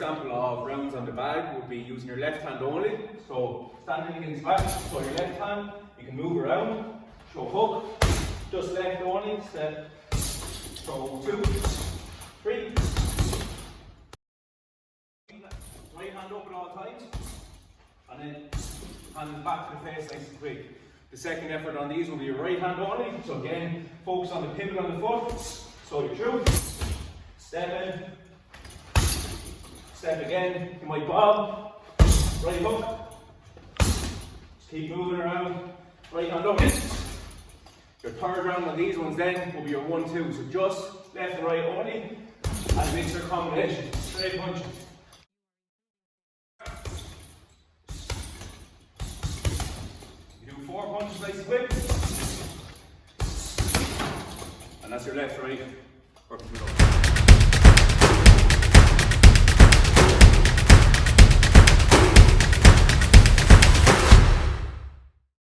example of rounds on the bag would be using your left hand only. So standing against back, so your left hand, you can move around, show hook, just left only, step, so 2, 3. Right hand up at all times, and then hand back to the face nice and quick. The second effort on these will be your right hand only, so again, focus on the pivot on the foot, so you're through, step in, step again, you might bob, right hook, just keep moving around, right hand up. Your third round on these ones then will be your 1-2, so just left and right only, and mixer combination, straight punches. You do 4 punches nice and quick, and that's your left right, working through those.